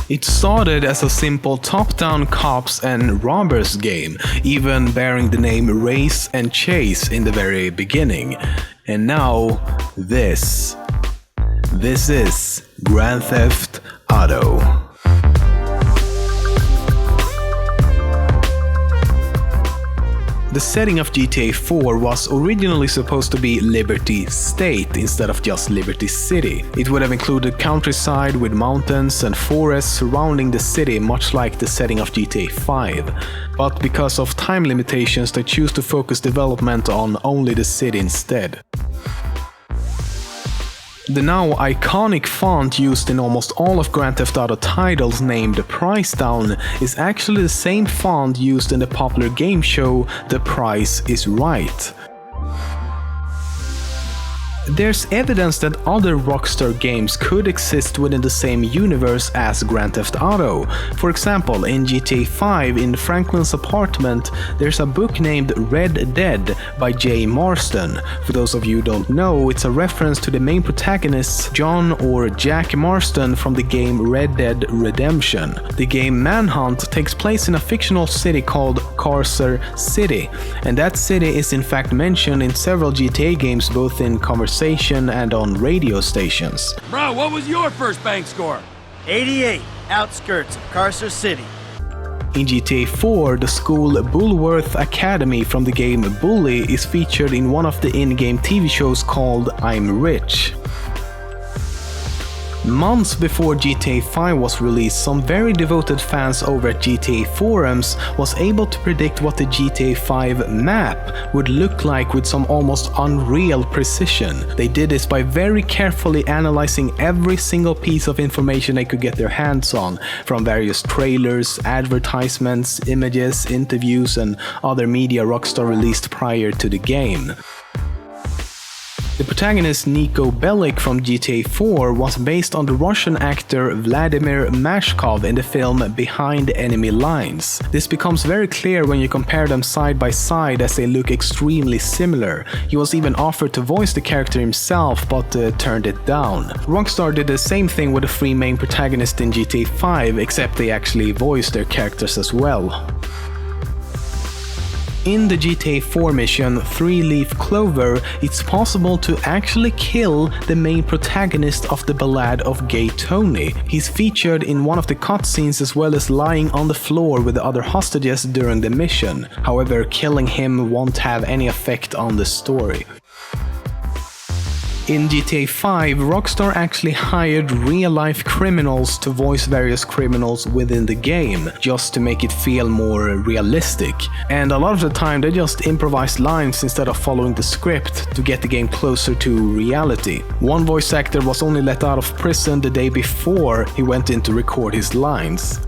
It started as a simple top-down cops and robbers game, even bearing the name Race and Chase in the very beginning. And now, this. This is Grand Theft Auto. The setting of GTA 4 was originally supposed to be Liberty State instead of just Liberty City. It would have included countryside with mountains and forests surrounding the city, much like the setting of GTA 5. But because of time limitations, they choose to focus development on only the city instead. The now iconic font used in almost all of Grand Theft Auto titles named Price Down is actually the same font used in the popular game show The Price is Right. There's evidence that other Rockstar games could exist within the same universe as Grand Theft Auto. For example, in GTA 5, in Franklin's apartment, there's a book named Red Dead by Jay Marston. For those of you who don't know, it's a reference to the main protagonists John or Jack Marston from the game Red Dead Redemption. The game Manhunt takes place in a fictional city called Carcer City, and that city is in fact mentioned in several GTA games, both in conversation and on radio stations. Bro, what was your first bank score? 88, outskirts of Carcer City. In GTA 4, the school Bullworth Academy from the game Bully is featured in one of the in-game TV shows called I'm Rich. Months before GTA 5 was released, some very devoted fans over at GTA forums was able to predict what the GTA 5 map would look like with some almost unreal precision. They did this by very carefully analyzing every single piece of information they could get their hands on, from various trailers, advertisements, images, interviews, and other media Rockstar released prior to the game. The protagonist Niko Bellic from GTA 4 was based on the Russian actor Vladimir Mashkov in the film Behind Enemy Lines. This becomes very clear when you compare them side by side, as they look extremely similar. He was even offered to voice the character himself, but turned it down. Rockstar did the same thing with the three main protagonists in GTA 5, except they actually voiced their characters as well. In the GTA 4 mission, Three Leaf Clover, it's possible to actually kill the main protagonist of the Ballad of Gay Tony. He's featured in one of the cutscenes as well as lying on the floor with the other hostages during the mission. However, killing him won't have any effect on the story. In GTA 5, Rockstar actually hired real-life criminals to voice various criminals within the game, just to make it feel more realistic. And a lot of the time they just improvised lines instead of following the script to get the game closer to reality. One voice actor was only let out of prison the day before he went in to record his lines.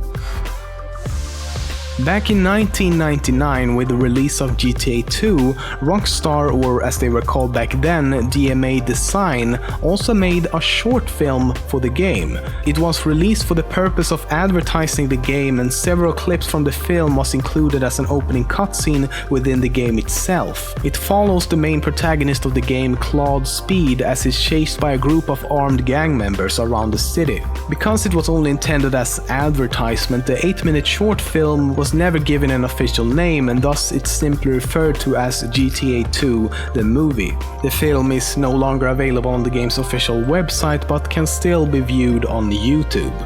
Back in 1999, with the release of GTA 2, Rockstar, or as they were called back then, DMA Design, also made a short film for the game. It was released for the purpose of advertising the game, and several clips from the film was included as an opening cutscene within the game itself. It follows the main protagonist of the game, Claude Speed, as he's chased by a group of armed gang members around the city. Because it was only intended as advertisement, the 8-minute short film was never given an official name, and thus it's simply referred to as GTA 2, the movie. The film is no longer available on the game's official website, but can still be viewed on YouTube.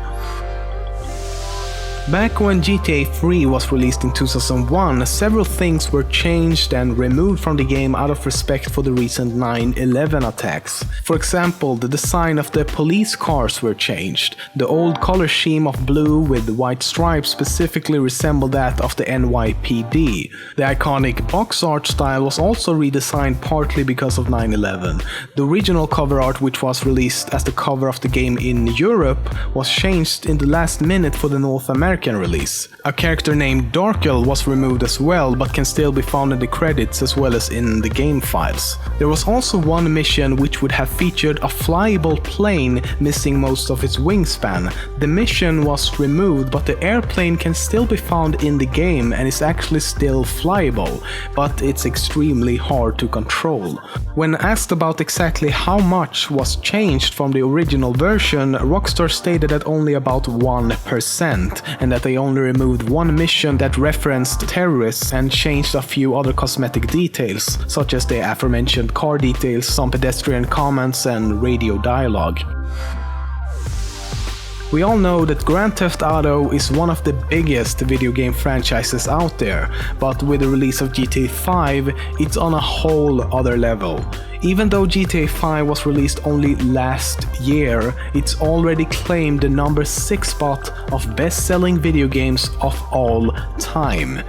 Back when GTA 3 was released in 2001, several things were changed and removed from the game out of respect for the recent 9/11 attacks. For example, the design of the police cars were changed. The old color scheme of blue with white stripes specifically resembled that of the NYPD. The iconic box art style was also redesigned partly because of 9/11. The original cover art, which was released as the cover of the game in Europe, was changed in the last minute for the North American American release. A character named Darkel was removed as well, but can still be found in the credits as well as in the game files. There was also one mission which would have featured a flyable plane missing most of its wingspan. The mission was removed, but the airplane can still be found in the game and is actually still flyable, but it's extremely hard to control. When asked about exactly how much was changed from the original version, Rockstar stated that only about 1%, and that they only removed one mission that referenced terrorists and changed a few other cosmetic details, such as the aforementioned car details, some pedestrian comments, and radio dialogue. We all know that Grand Theft Auto is one of the biggest video game franchises out there, but with the release of GTA 5, it's on a whole other level. Even though GTA 5 was released only last year, it's already claimed the number 6 spot of best-selling video games of all time.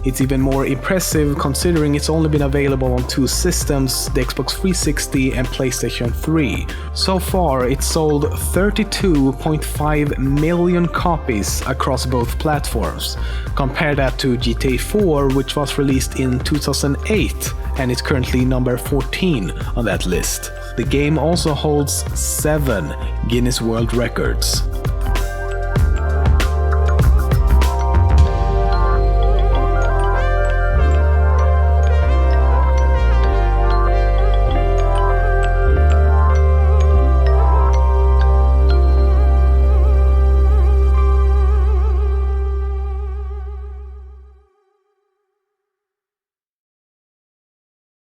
It's even more impressive considering it's only been available on 2 systems, the Xbox 360 and PlayStation 3. So far, it's sold 32.5 million copies across both platforms. Compare that to GTA 4, which was released in 2008, and it's currently number 14 on that list. The game also holds 7 Guinness World Records.